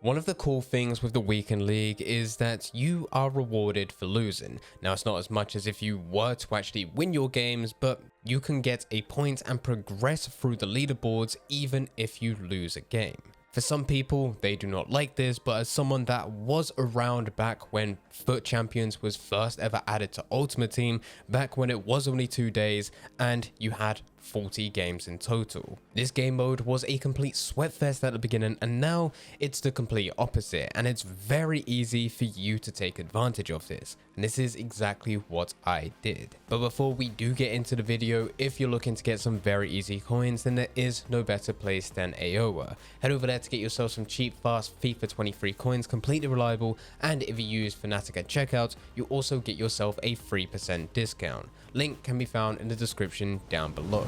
One of the cool things with the Weekend League is that you are rewarded for losing. Now, it's not as much as if you were to actually win your games, but you can get a point and progress through the leaderboards even if you lose a game. For some people, they do not like this, but as someone that was around back when FUT Champions was first ever added to Ultimate Team, back when it was only 2 days and you had 40 games in total. This game mode was a complete sweatfest at the beginning, and now it's the complete opposite, and it's very easy for you to take advantage of this. And this is exactly what I did. But before we do get into the video, if you're looking to get some very easy coins, then there is no better place than AOA. Head over there to get yourself some cheap, fast FIFA 23 coins, completely reliable, and if you use Fnatic at checkout, you also get yourself a 3% discount. Link can be found in the description down below.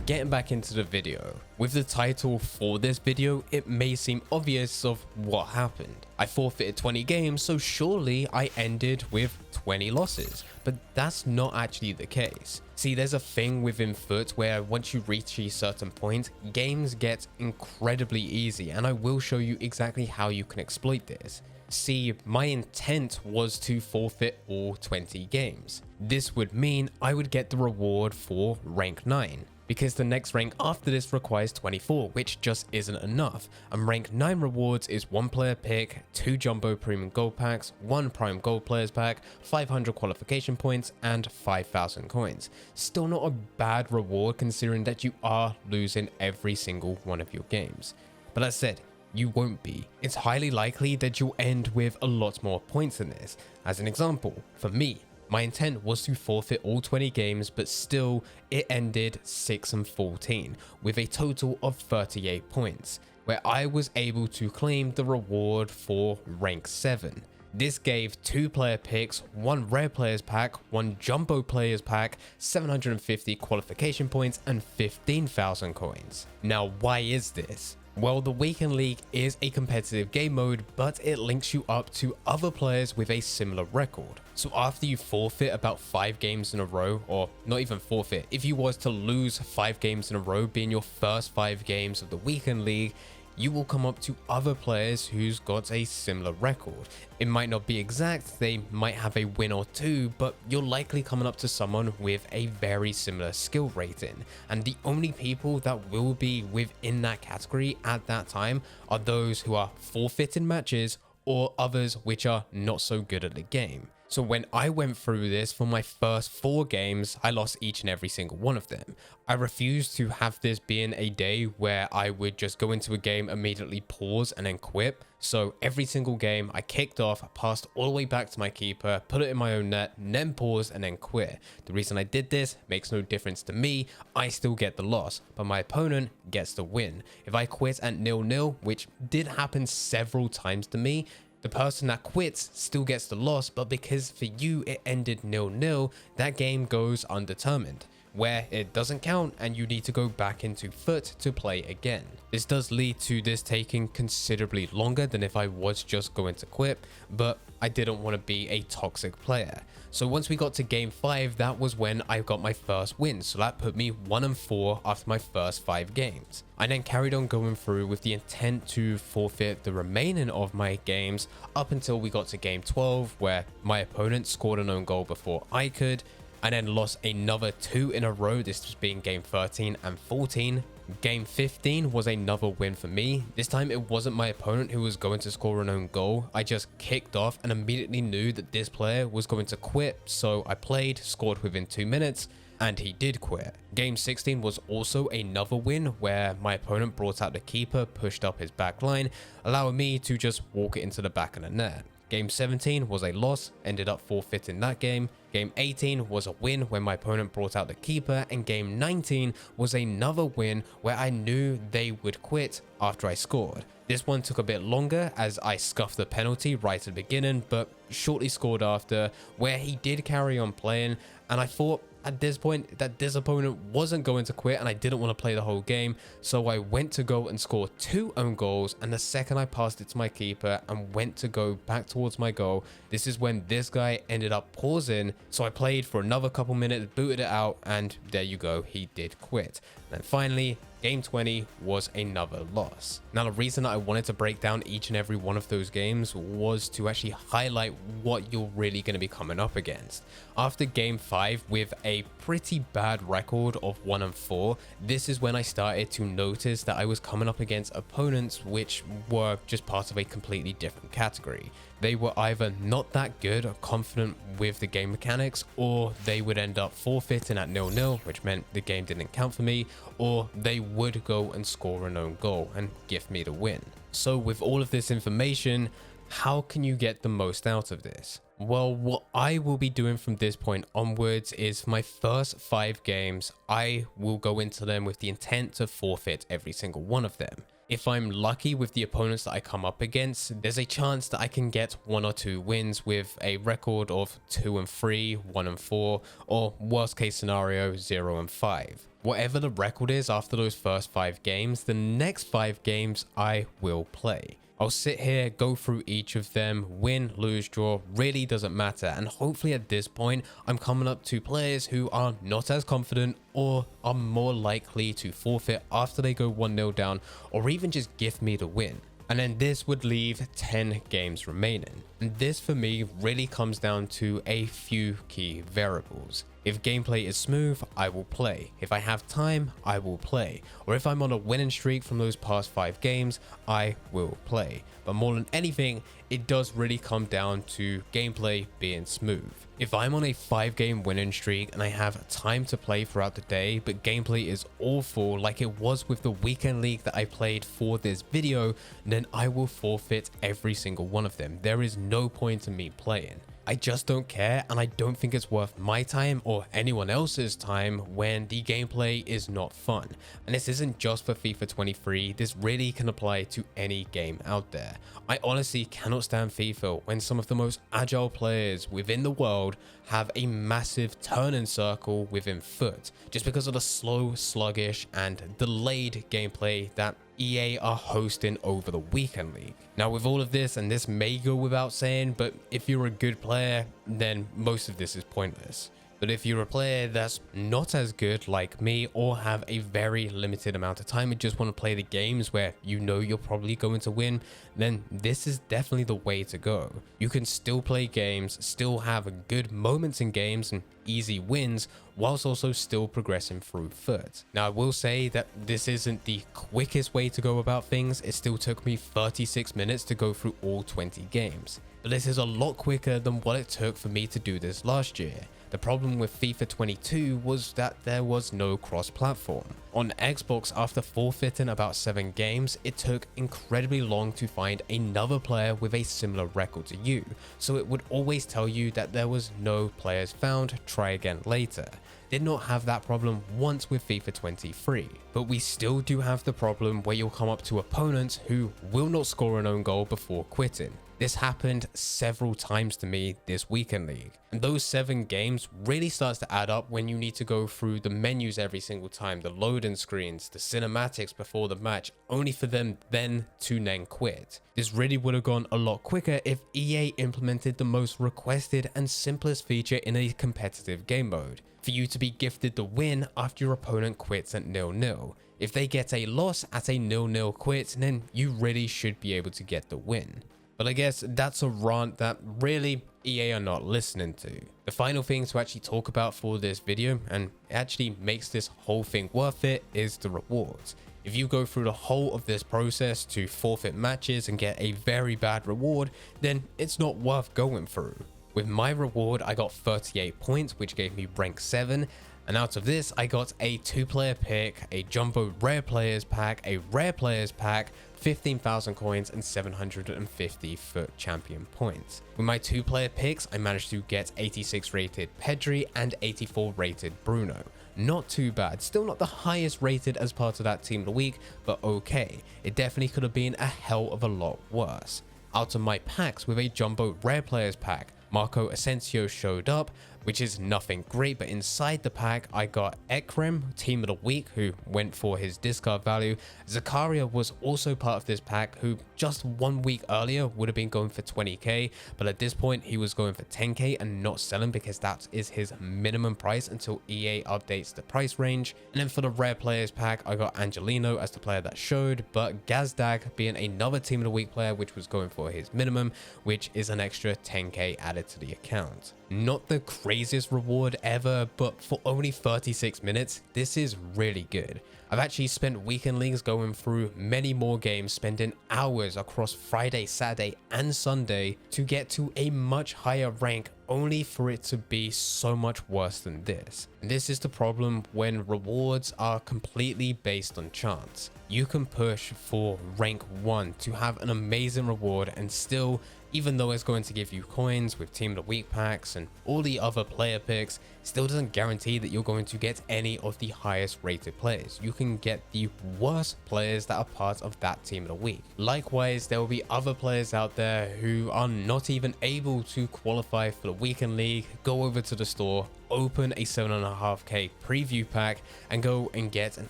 Getting back into the video. With the title for this video, it may seem obvious of what happened. I forfeited 20 games, so surely I ended with 20 losses, but that's not actually the case. See, there's a thing within FUT where once you reach a certain point, games get incredibly easy, and I will show you exactly how you can exploit this. See, my intent was to forfeit all 20 games. This would mean I would get the reward for rank 9. Because the next rank after this requires 24, which just isn't enough. And rank 9 rewards is 1 player pick, 2 jumbo premium gold packs, 1 prime gold players pack, 500 qualification points, and 5,000 coins. Still not a bad reward considering that you are losing every single one of your games. But that said, you won't be. It's highly likely that you'll end with a lot more points than this. As an example, for me, my intent was to forfeit all 20 games, but still it ended 6-14 with a total of 38 points, where I was able to claim the reward for rank 7. This gave 2 player picks, 1 rare players pack, 1 jumbo players pack, 750 qualification points, and 15,000 coins. Now, why is this? Well, the Weekend League is a competitive game mode, but it links you up to other players with a similar record. So after you forfeit about 5 games in a row, or not even forfeit, if you was to lose 5 games in a row being your first 5 games of the Weekend League, you will come up to other players who's got a similar record. It might not be exact, they might have a win or 2, but you're likely coming up to someone with a very similar skill rating. And the only people that will be within that category at that time are those who are forfeiting matches or others which are not so good at the game. So when I went through this for my first 4 games, I lost each and every single one of them. I refused to have this being a day where I would just go into a game, immediately pause and then quit. So every single game I kicked off, passed all the way back to my keeper, put it in my own net, then pause and then quit. The reason I did this makes no difference to me. I still get the loss, but my opponent gets the win. If I quit at 0-0, which did happen several times to me, the person that quits still gets the loss, but because for you it ended 0-0, that game goes undetermined, where it doesn't count and you need to go back into FUT to play again. This does lead to this taking considerably longer than if I was just going to quit, but I didn't want to be a toxic player. So once we got to game 5, that was when I got my first win, so that put me 1-4 after my first 5 games. I then carried on going through with the intent to forfeit the remaining of my games up until we got to game 12, where my opponent scored an own goal before I could. I then lost another 2 in a row, this was being game 13 and 14. Game 15 was another win for me. This time it wasn't my opponent who was going to score an own goal. I just kicked off and immediately knew that this player was going to quit, so I played, scored within 2 minutes, and he did quit. Game 16 was also another win where my opponent brought out the keeper, pushed up his back line, allowing me to just walk it into the back of the net. Game 17 was a loss, ended up forfeiting that game. Game 18 was a win when my opponent brought out the keeper, and game 19 was another win where I knew they would quit after I scored. This one took a bit longer as I scuffed the penalty right at the beginning, but shortly scored after, where he did carry on playing, and I thought at this point that this opponent wasn't going to quit and I didn't want to play the whole game, so I went to go and score 2 own goals, and the second I passed it to my keeper and went to go back towards my goal, this is when this guy ended up pausing, so I played for another couple minutes, booted it out, and there you go, he did quit. And then finally Game 20 was another loss. Now, the reason that I wanted to break down each and every one of those games was to actually highlight what you're really going to be coming up against. After Game 5 with a pretty bad record of 1-4, this is when I started to notice that I was coming up against opponents which were just part of a completely different category. They were either not that good or confident with the game mechanics, or they would end up forfeiting at 0-0, which meant the game didn't count for me, or they would go and score an own goal and give me the win. So with all of this information, how can you get the most out of this? Well, what I will be doing from this point onwards is my first 5 games, I will go into them with the intent to forfeit every single one of them. If I'm lucky with the opponents that I come up against, there's a chance that I can get 1 or 2 wins with a record of 2-3, 1-4, or worst case scenario, 0-5. Whatever the record is after those first 5 games, the next 5 games I will play. I'll sit here, go through each of them, win, lose, draw, really doesn't matter. And hopefully at this point, I'm coming up to players who are not as confident or are more likely to forfeit after they go 1-0 down, or even just gift me the win. And then this would leave 10 games remaining. And this for me really comes down to a few key variables. If gameplay is smooth, I will play. If I have time, I will play. Or if I'm on a winning streak from those past 5 games, I will play. But more than anything, it does really come down to gameplay being smooth. If I'm on a 5-game winning streak and I have time to play throughout the day, but gameplay is awful like it was with the weekend league that I played for this video, then I will forfeit every single one of them. There is no point in me playing. I just don't care, and I don't think it's worth my time or anyone else's time when the gameplay is not fun. And this isn't just for FIFA 23, this really can apply to any game out there. I honestly cannot stand FIFA when some of the most agile players within the world have a massive turn-in circle within FUT, just because of the slow, sluggish, and delayed gameplay that EA are hosting over the weekend league. Now with all of this, and this may go without saying, but if you're a good player, then most of this is pointless. But if you're a player that's not as good like me, or have a very limited amount of time and just want to play the games where you know you're probably going to win, then this is definitely the way to go. You can still play games, still have good moments in games and easy wins, whilst also still progressing through FUT. Now I will say that this isn't the quickest way to go about things. It still took me 36 minutes to go through all 20 games. But this is a lot quicker than what it took for me to do this last year. The problem with FIFA 22 was that there was no cross-platform. On Xbox, after forfeiting about 7 games, it took incredibly long to find another player with a similar record to you, so it would always tell you that there was no players found, try again later. Did not have that problem once with FIFA 23, but we still do have the problem where you'll come up to opponents who will not score an own goal before quitting. This happened several times to me this weekend league, and those 7 games really starts to add up when you need to go through the menus every single time, the loading screens, the cinematics before the match, only for them then to quit. This really would have gone a lot quicker if EA implemented the most requested and simplest feature in a competitive game mode, for you to be gifted the win after your opponent quits at 0-0. If they get a loss at a 0-0 quit, then you really should be able to get the win. But I guess that's a rant that really EA are not listening to. The final thing to actually talk about for this video, and it actually makes this whole thing worth it, is the rewards. If you go through the whole of this process to forfeit matches and get a very bad reward, then it's not worth going through. With my reward, I got 38 points, which gave me rank 7. And out of this, I got a 2-player pick, a jumbo rare players pack, a rare players pack, 15,000 coins, and 750 FUT champion points. With my 2-player picks, I managed to get 86 rated Pedri and 84 rated Bruno. Not too bad, still not the highest rated as part of that team of the week, but okay. It definitely could have been a hell of a lot worse. Out of my packs with a jumbo rare players pack, Marco Asensio showed up, which is nothing great. But inside the pack, I got Ekrem, team of the week, who went for his discard value. Zakaria was also part of this pack, who just 1 week earlier would have been going for 20k, but at this point he was going for 10k and not selling because that is his minimum price until EA updates the price range. And then for the rare players pack, I got Angelino as the player that showed, but Gazdag being another team of the week player, which was going for his minimum, which is an extra 10k added to the account. Not the craziest reward ever, but for only 36 minutes, this is really good. I've actually spent weekend leagues going through many more games, spending hours across Friday, Saturday, and Sunday to get to a much higher rank, only for it to be so much worse than this. And this is the problem when rewards are completely based on chance. You can push for rank 1 to have an amazing reward and still, even though it's going to give you coins with team of the week packs and all the other player picks, still doesn't guarantee that you're going to get any of the highest rated players. You can get the worst players that are part of that team of the week. Likewise, there will be other players out there who are not even able to qualify for the weekend league, go over to the store, open a 7.5k preview pack and go and get an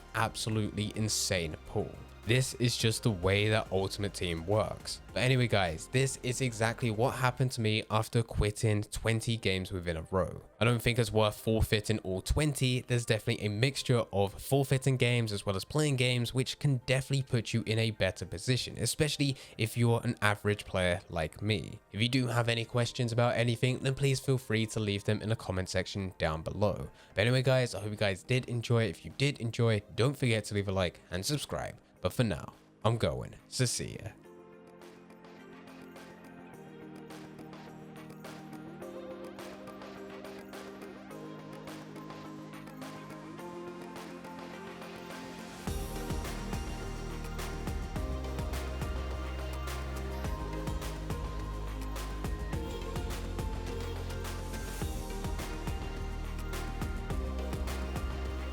absolutely insane pull. This is just the way that Ultimate Team works. But anyway guys, this is exactly what happened to me after quitting 20 games within a row. I don't think it's worth forfeiting all 20. There's definitely a mixture of forfeiting games as well as playing games, which can definitely put you in a better position, especially if you're an average player like me. If you do have any questions about anything, then please feel free to leave them in the comment section down below. But anyway guys, I hope you guys did enjoy. If you did enjoy, don't forget to leave a like and subscribe. But for now, I'm going. So see ya.